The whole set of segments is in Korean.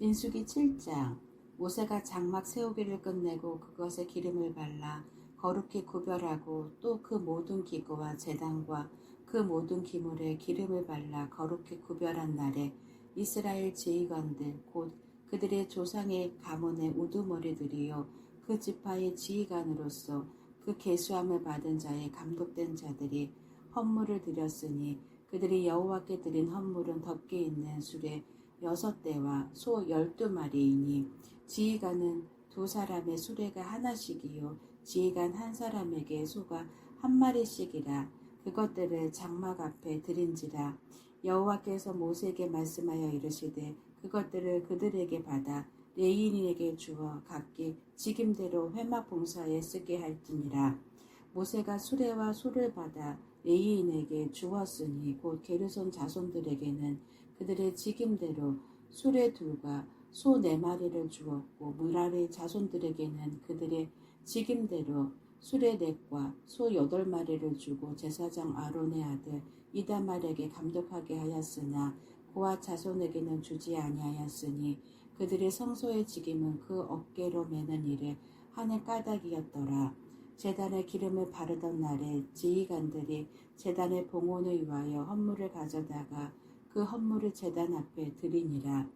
민수기 7장. 모세가 장막 세우기를 끝내고 그것에 기름을 발라 거룩히 구별하고 또 그 모든 기구와 제단과 그 모든 기물에 기름을 발라 거룩히 구별한 날에 이스라엘 지휘관들 곧 그들의 조상의 가문의 우두머리들이요 그 지파의 지휘관으로서 그 계수함을 받은 자의 감독된 자들이 헌물을 드렸으니 그들이 여호와께 드린 헌물은 덮개 있는 수레 6대와 소 12마리이니 지휘관은 2사람의 수레가 하나씩이요 지휘관 한 사람에게 소가 한 마리씩이라. 그것들을 장막 앞에 드린지라. 여호와께서 모세에게 말씀하여 이르시되 그것들을 그들에게 받아 레위인에게 주어 각기 직임대로 회막 봉사에 쓰게 할지니라. 모세가 수레와 소를 받아 레위인에게 주었으니 곧 게르손 자손들에게는 그들의 직임대로 수레 2과 소 4마리를 주었고 므라리 자손들에게는 그들의 직임대로 수레 4과 소 8마리를 주고 제사장 아론의 아들 이다말에게 감독하게 하였으나 고아 자손에게는 주지 아니하였으니 그들의 성소의 직임은 그 어깨로 매는 일에 하는 까닭이었더라. 제단에 기름을 바르던 날에 지휘관들이 제단의 봉헌을 위하여 헌물을 가져다가 그 헌물을 제단 앞에 드리니라.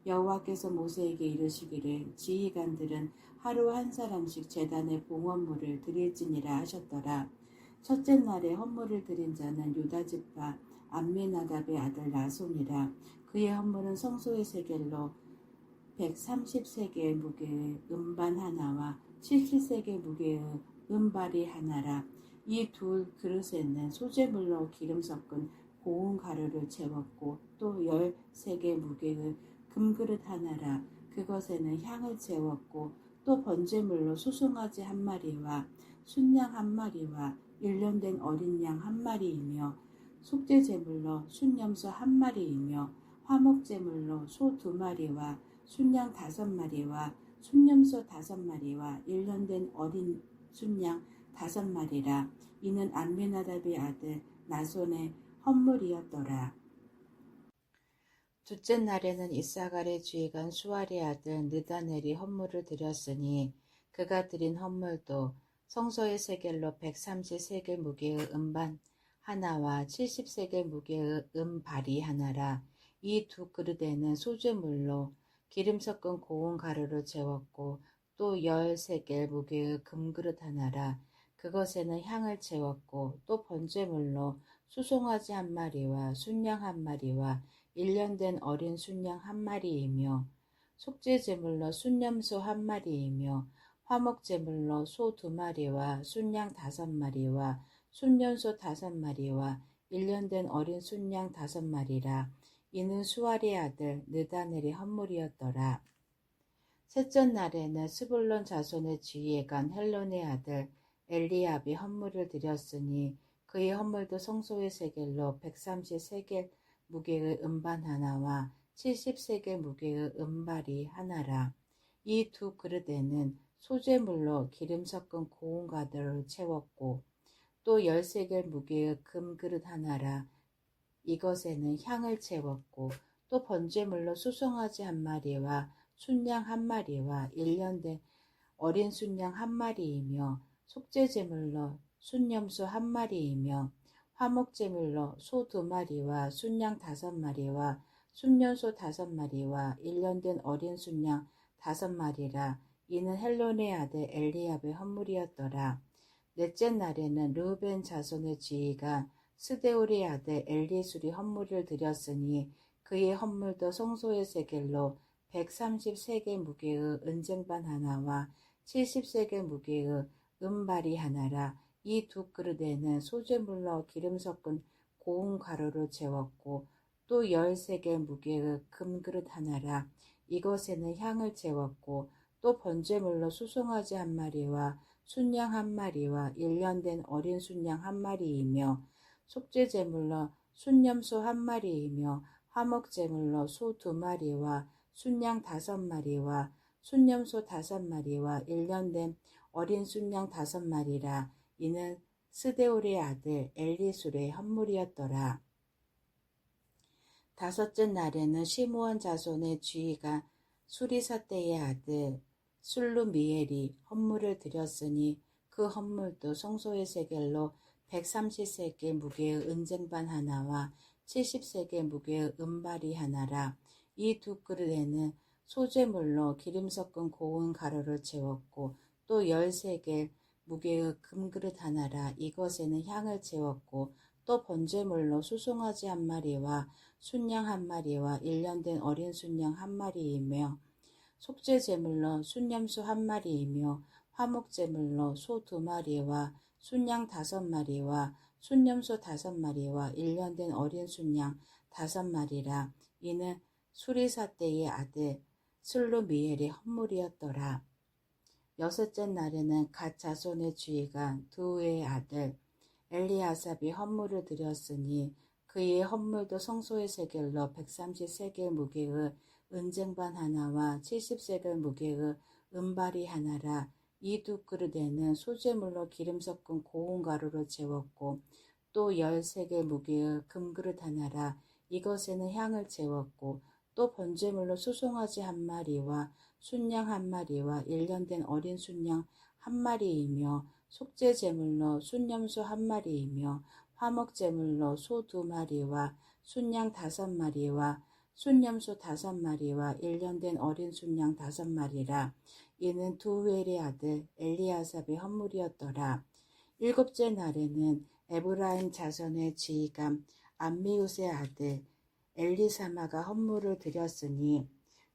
여호와께서 모세에게 이르시기를 지휘관들은 하루 한 사람씩 제단의 봉헌물을 드릴지니라 하셨더라. 첫째 날에 헌물을 드린 자는 유다지파 암미나답의 아들 나손이라. 그의 헌물은 성소의 세겔로 130세겔 무게의 음반 하나와 70세겔 무게의 은발이 하나라. 이 2 그릇에는 소재물로 기름 섞은 고운 가루를 채웠고 또 13개 무게의 금그릇 하나라. 그것에는 향을 채웠고 또 번제물로 수송아지 1마리와 순양 1마리와 1년 된 어린 양 1마리이며 속죄제물로 순염소 1마리이며 화목제물로 소 2마리와 순양 5마리와 순염소 5마리와 1년 된 어린 순양 5마리라. 이는 암미나답의 아들 나손의 헌물이었더라. 둘째 날에는 이사갈의 지휘관 수알의 아들 느다넬이 헌물을 드렸으니 그가 드린 헌물도 성소의 세겔로 130세겔 무게의 음반 하나와 70세겔 무게의 음발이 하나라. 이 2 그릇에는 소재물로 기름 섞은 고운 가루를 채웠고 또 13개 무게의 금그릇 하나라. 그것에는 향을 채웠고 또 번제물로 수송아지 1마리와 순양 1마리와 1년 된 어린 순양 1마리이며 속죄제물로 순염소 1마리이며 화목제물로 소 2마리와 순양 5마리와 순년소 5마리와 1년 된 어린 순양 5마리라. 이는 수알의 아들 느다넬의 헌물이었더라. 셋째 날에는 스불론 자손의 지휘관 헬론의 아들 엘리압이 헌물을 드렸으니 그의 헌물도 성소의 세겔로 130세겔 무게의 음반 하나와 70세겔 무게의 음발이 하나라. 이 2 그릇에는 소재물로 기름 섞은 고운 가루를 채웠고 또 13개 무게의 금그릇 하나라. 이것에는 향을 채웠고 또 번제물로 수송아지 1마리와 순양 1마리와 1년 된 어린 순양 1마리이며 속죄제물로 순염소 1마리이며 화목제물로 소 2마리와 순양 5마리와 순년소 5마리와 1년 된 어린 순양 5마리라. 이는 헬론의 아들 엘리압의 헌물이었더라. 넷째 날에는 르우벤 자손의 지휘관 스데울의 아들 엘리술이 헌물을 드렸으니 그의 헌물도 성소의 세겔로 130세겔 무게의 은쟁반 하나와 70세겔 무게의 은발이 하나라. 이 2 그릇에는 소재물로 기름 섞은 고운 가루를 채웠고 또 13개 무게의 금그릇 하나라. 이것에는 향을 채웠고 또 번제물로 수송아지 1마리와 순양 1마리와 1년 된 어린 순양 1마리이며 속죄제물로 순염소 1마리이며 화목제물로 소 2마리와 순양 5마리와 순염소 5마리와 1년 된 어린 순양 5마리라. 이는 스데울의 아들 엘리술의 헌물이었더라. 다섯째 날에는 시므온 자손의 지휘관 수리사 때의 아들 술루미엘이 헌물을 드렸으니 그 헌물도 성소의 세겔로 130세겔 무게의 은쟁반 하나와 70세겔 무게의 은발이 하나라. 이 두 그릇에는 소재물로 기름 섞은 고운 가루를 채웠고 또 10세겔 무게의 금그릇 하나라. 이것에는 향을 채웠고 또 번제물로 수송아지 한 마리와 순양 한 마리와 1년 된 어린 순양 한 마리이며 속죄 제물로 순염소 한 마리이며 화목 제물로 소 2마리와 순양 5마리와 순염소 5마리와 1년 된 어린 순양 5마리라. 이는 수리사 때의 아들 슬루미엘의 헌물이었더라. 여섯째 날에는 갓 자손의 지휘관 두의 아들 엘리아삽이 헌물을 드렸으니 그의 헌물도 성소의 세겔로 130세겔 무게의 은쟁반 하나와 70세겔 무게의 은발이 하나라. 이 두 그릇에는 소재물로 기름 섞은 고운 가루를 채웠고 또 10세겔 무게의 금그릇 하나라. 이것에는 향을 채웠고 또 번제물로 수송아지 한 마리와 순양 한 마리와 1년 된 어린 순양 한 마리이며 속죄 제물로 순염소 한 마리이며 화목 제물로 소 2마리와 순양 5마리와 순염소 5마리와 1년 된 어린 순양 5마리라. 이는 두웰의 아들 엘리아삽의 헌물이었더라. 일곱째 날에는 에브라임 자손의 지휘관 암미우스의 아들 엘리사마가 헌물을 드렸으니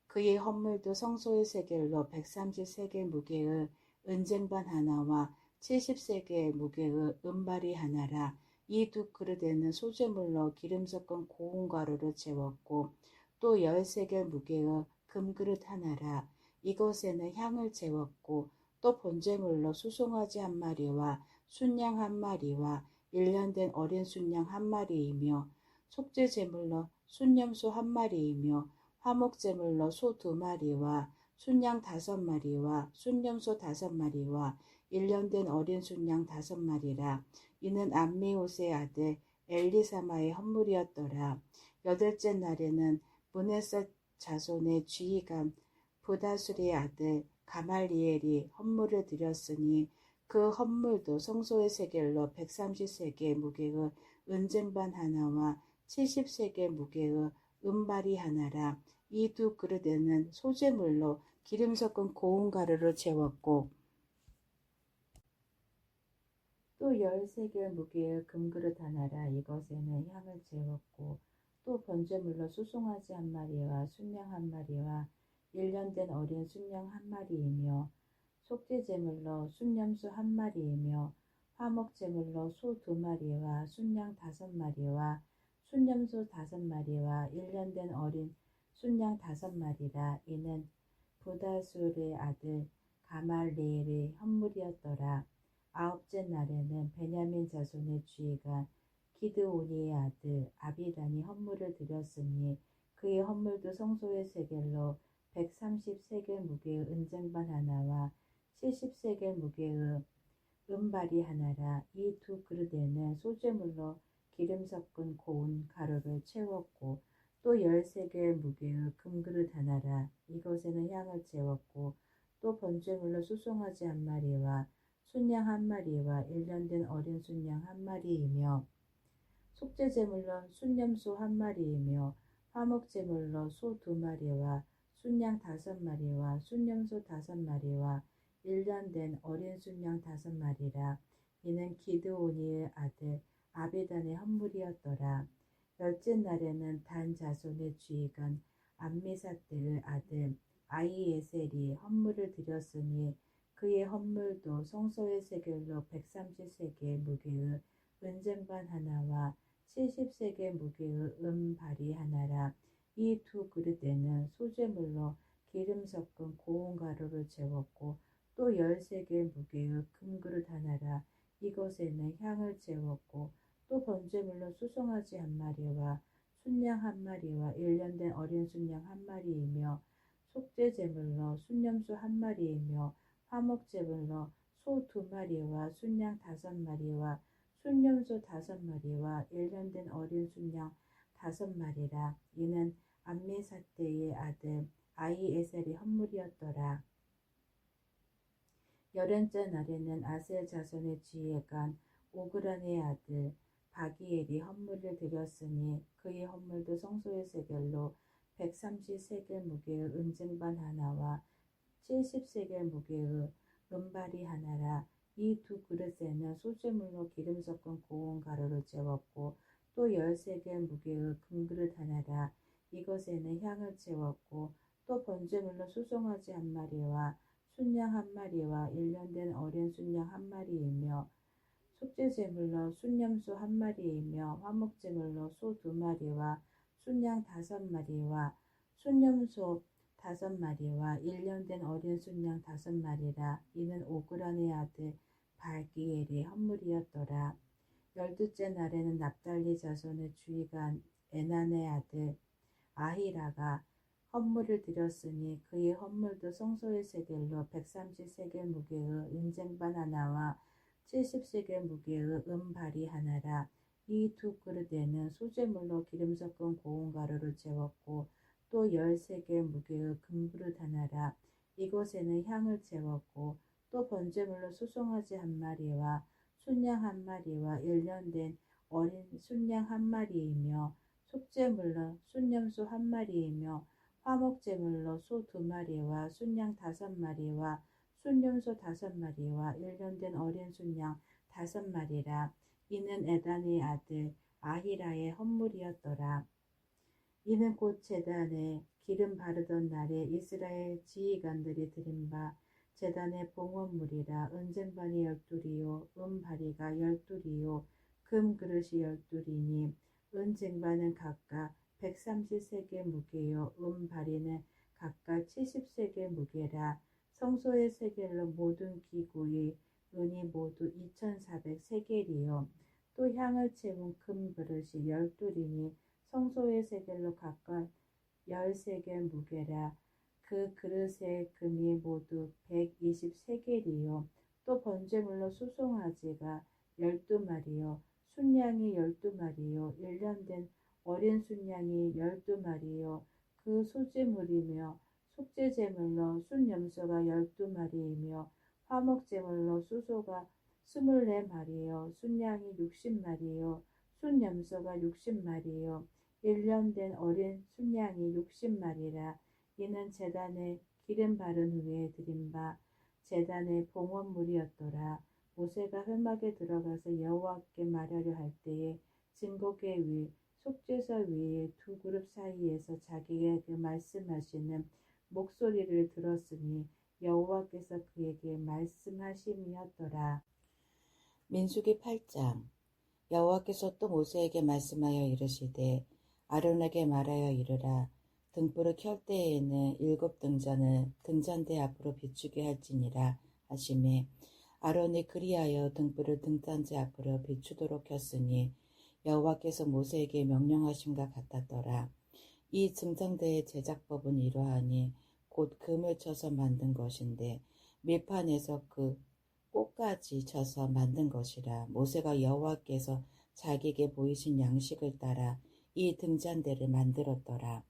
그의 헌물도 성소의 세겔로 130세겔 무게의 은쟁반 하나와 70세겔 무게의 은발이 하나라. 이 두 그릇에는 소재물로 기름 섞은 고운 가루를 채웠고 또 10세겔 무게의 금그릇 하나라. 이것에는 향을 채웠고 또 번제물로 수송아지 한 마리와 순양 한 마리와 1년 된 어린 순양 한 마리이며 속죄 제물로 순염소 한 마리이며 화목 제물로 소 2마리와 순양 5마리와 순염소 5마리와 1년 된 어린 순양 5마리라. 이는 암미옷의 아들 엘리사마의 헌물이었더라. 여덟째 날에는 문에셋 자손의 지휘관 부다술의 아들 가말리엘이 헌물을 드렸으니 그 헌물도 성소의 세겔로 130세겔 무게의 은쟁반 하나와 70세겔 무게의 은발이 하나라. 이 두 그릇에는 소재물로 기름 섞은 고운 가루를 채웠고 또 10세겔 무게의 금그릇 하나라. 이것에는 향을 채웠고 또 번제물로 수송아지 한 마리와 순양 한 마리와 1년 된 어린 순양 한 마리이며 속죄 제물로 순염소 한 마리이며 화목 제물로 소 2마리와 순양 5마리와 순염소 5마리와 1년 된 어린 순양 5마리라. 이는 부다술의 아들 가말리엘의 헌물이었더라. 아홉째 날에는 베냐민 자손의 지휘관 기드오니의 아들 아비단이 헌물을 드렸으니 그의 헌물도 성소의 세겔로 130세겔 무게의 은쟁반 하나와 70세겔 무게의 은발이 하나라. 이 두 그릇에는 소재물로 기름 섞은 고운 가루를 채웠고 또 10세겔 무게의 금그릇 하나라. 이것에는 향을 채웠고 또 번제물로 수송아지 한 마리와 순양 한 마리와 1년 된 어린 순양 한 마리이며 속죄 제물로 순염소 한 마리이며 화목 제물로 소 2마리와 순양 5마리와 순염소 5마리와 1년 된 어린 순양 5마리라. 이는 기드오니의 아들 아비단의 헌물이었더라. 열째 날에는 단 자손의 지휘관 암미사대의 아들 아히에셀이 헌물을 드렸으니 그의 헌물도 성소의 세겔로 130세겔 무게의 은쟁반 하나와 70세겔 무게의 은발이 하나라. 이 두 그릇에는 소재물로 기름 섞은 고운 가루를 채웠고 또 10세겔 무게의 금그릇 하나라. 이것에는 향을 채웠고 또 번제물로 수송아지 한 마리와 순양 한 마리와 1년 된 어린 순양 한 마리이며 속죄 제물로 순염소 한 마리이며 화목 제물로 소 2마리와 순양 5마리와 순염소 5마리와 1년 된 어린 순양 5마리라. 이는 암미사대의 아들 아히에셀의 헌물이었더라. 열흘째 날에는 아셀 자손의 지휘관 오그란의 아들 바기엘이 헌물을 드렸으니 그의 헌물도 성소의 세겔로 130세겔 무게의 은쟁반 하나와 70세겔 무게의 은발이 하나라. 이 두 그릇에는 소재물로 기름 섞은 고운 가루를 채웠고 또 10세겔 무게의 금그릇 하나라. 이것에는 향을 채웠고 또 번제물로 수송아지 한 마리와 순양 한 마리와 1년 된 어린 순양 한 마리이며 속죄제물로 순염소 한 마리이며 화목제물로 소 2마리와 순양 5마리와 순염소 5마리와 1년 된 어린 순양 5마리라. 이는 오그란의 아들 발기엘의 헌물이었더라. 12째 날에는 납달리 자손의 주의관 에난의 아들 아히라가 헌물을 드렸으니 그의 헌물도 성소의 세겔로 130세겔 무게의 은쟁반 하나와 70세겔 무게의 은발이 하나라. 이 두 그릇에는 소재물로 기름 섞은 고운 가루를 채웠고 또 10세겔 무게의 금그릇 하나라. 이것에는 향을 채웠고 또 번제물로 수송아지 한 마리와 순양 한 마리와 1년 된 어린 순양 한 마리이며 속죄물로 순염소 한 마리이며 화목제물로 소 2마리와 순양 5마리와 순염소 5마리와 1년 된 어린 순양 5마리라. 이는 에단의 아들 아히라의 헌물이었더라. 이는 곧 제단에 기름 바르던 날에 이스라엘 지휘관들이 드린 바 제단의 봉헌물이라. 은쟁반이 12이요 은바리가 12이요 금그릇이 12이니 은쟁반은 각각 130세겔 무게요 은바리는 각각 70세겔 무게라. 성소의 세겔로 모든 기구의 은이 모두 2400세겔이요 또 향을 채운 금그릇이 12이니 성소의 세겔로 각각 10세겔 무게라. 그 그릇의 금이 모두 120세겔이요 또 번제물로 수송아지가 12마리요 순양이 12마리요 1년 된 어린 순양이 12마리요 그 소제물이며 속죄제물로 순염소가 12마리이며 화목제물로 수소가 24마리요 순양이 60마리요 순염소가 60마리요 1년 된 어린 순양이 60마리라. 이는 제단에 기름 바른 후에 드린 바 제단의 봉헌물이었더라. 모세가 회막에 들어가서 여호와께 말하려 할 때에 증거계 위 속죄서 위에 두 그룹 사이에서 자기에게 말씀하시는 목소리를 들었으니 여호와께서 그에게 말씀하심이었더라. 민수기 8장. 여호와께서 또 모세에게 말씀하여 이르시되 아론에게 말하여 이르라. 등불을 켤 때에는 7 등잔을 등잔대 앞으로 비추게 할지니라 하시매 아론이 그리하여 등불을 등잔대 앞으로 비추도록 했으니 여호와께서 모세에게 명령하심과 같았더라. 이 등잔대의 제작법은 이러하니 곧 금을 쳐서 만든 것인데 밀판에서 그 꽃까지 쳐서 만든 것이라. 모세가 여호와께서 자기에게 보이신 양식을 따라 이 등잔대를 만들었더라.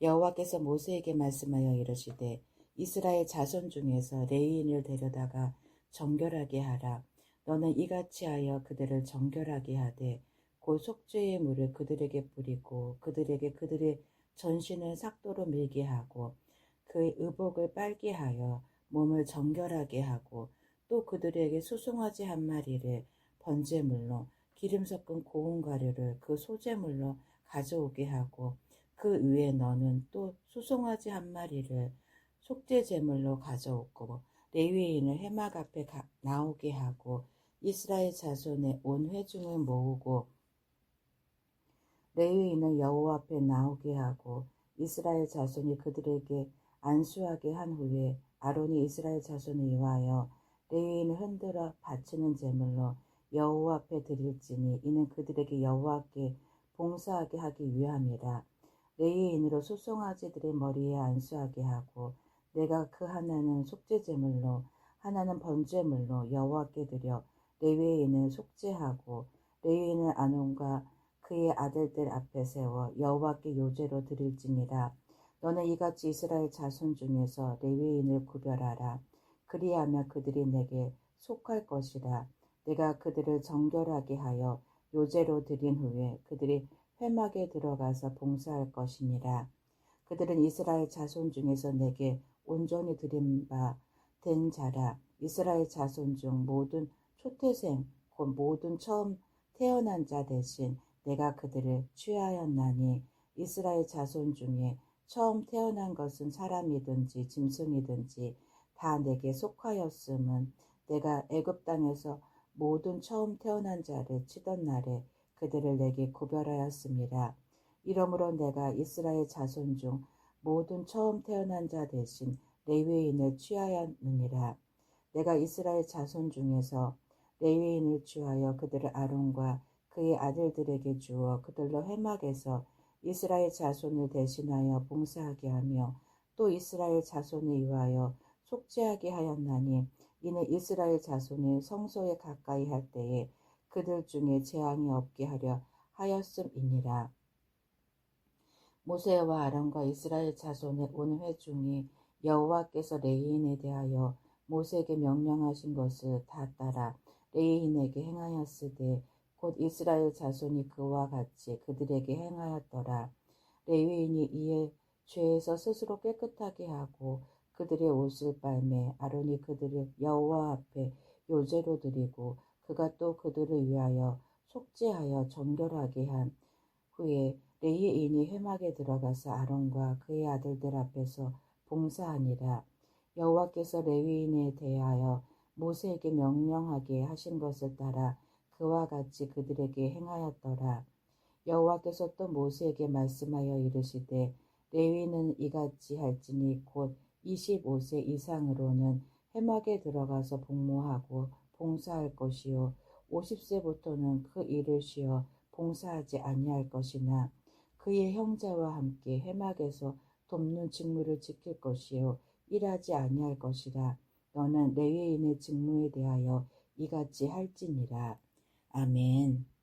여호와께서 모세에게 말씀하여 이르시되 이스라엘 자손 중에서 레위인을 데려다가 정결하게 하라. 너는 이같이 하여 그들을 정결하게 하되 곧 속죄의 물을 그들에게 뿌리고 그들에게 그들의 전신을 삭도로 밀게 하고 그의 의복을 빨게 하여 몸을 정결하게 하고 또 그들에게 수송아지 한 마리를 번제물로 기름 섞은 고운 가루를 그 소제물로 가져오게 하고 그 위에 너는 또 수송아지 한 마리를 속죄제물로 가져오고 레위인을 회막 앞에 나오게 하고 이스라엘 자손의 온 회중을 모으고 레위인을 여호와 앞에 나오게 하고 이스라엘 자손이 그들에게 안수하게 한 후에 아론이 이스라엘 자손을 위하여 레위인을 흔들어 바치는 제물로 여호와 앞에 드릴지니 이는 그들에게 여호와께 봉사하게 하기 위함이라. 레위인으로 수송아지들의 머리에 안수하게 하고 내가 그 하나는 속죄제물로 하나는 번제물로 여호와께 드려 레위인을 속죄하고 레위인을 아론과 그의 아들들 앞에 세워 여호와께 요제로 드릴지니라. 너는 이같이 이스라엘 자손 중에서 레위인을 구별하라. 그리하면 그들이 내게 속할 것이라. 내가 그들을 정결하게 하여 요제로 드린 후에 그들이 회막에 들어가서 봉사할 것이니라. 그들은 이스라엘 자손 중에서 내게 온전히 드린 바 된 자라. 이스라엘 자손 중 모든 초태생 곧 모든 처음 태어난 자 대신 내가 그들을 취하였나니 이스라엘 자손 중에 처음 태어난 것은 사람이든지 짐승이든지 다 내게 속하였음은 내가 애굽 땅에서 모든 처음 태어난 자를 치던 날에 그들을 내게 구별하였습니다. 이러므로 내가 이스라엘 자손 중 모든 처음 태어난 자 대신 레위인을 취하였느니라. 내가 이스라엘 자손 중에서 레위인을 취하여 그들을 아론과 그의 아들들에게 주어 그들로 회막에서 이스라엘 자손을 대신하여 봉사하게 하며 또 이스라엘 자손을 위하여 속죄하게 하였나니 이는 이스라엘 자손이 성소에 가까이 할 때에 그들 중에 재앙이 없게 하려 하였음이니라. 모세와 아론과 이스라엘 자손의 온 회중이 여호와께서 레위인에 대하여 모세에게 명령하신 것을 다 따라 레위인에게 행하였으되 곧 이스라엘 자손이 그와 같이 그들에게 행하였더라. 레위인이 이에 죄에서 스스로 깨끗하게 하고 그들의 옷을 빨매 아론이 그들을 여호와 앞에 요제로 드리고 그가 또 그들을 위하여 속죄하여 정결하게 한 후에 레위인이 회막에 들어가서 아론과 그의 아들들 앞에서 봉사하니라. 여호와께서 레위인에 대하여 모세에게 명령하게 하신 것을 따라 그와 같이 그들에게 행하였더라. 여호와께서 또 모세에게 말씀하여 이르시되 레위인은 이같이 할지니 곧 25세 이상으로는 회막에 들어가서 복무하고 봉사할 것이요 50세부터는 그 일을 쉬어 봉사하지 아니할 것이나 그의 형제와 함께 회막에서 돕는 직무를 지킬 것이요 일하지 아니할 것이라. 너는 레위인의 직무에 대하여 이같이 할지니라. 아멘.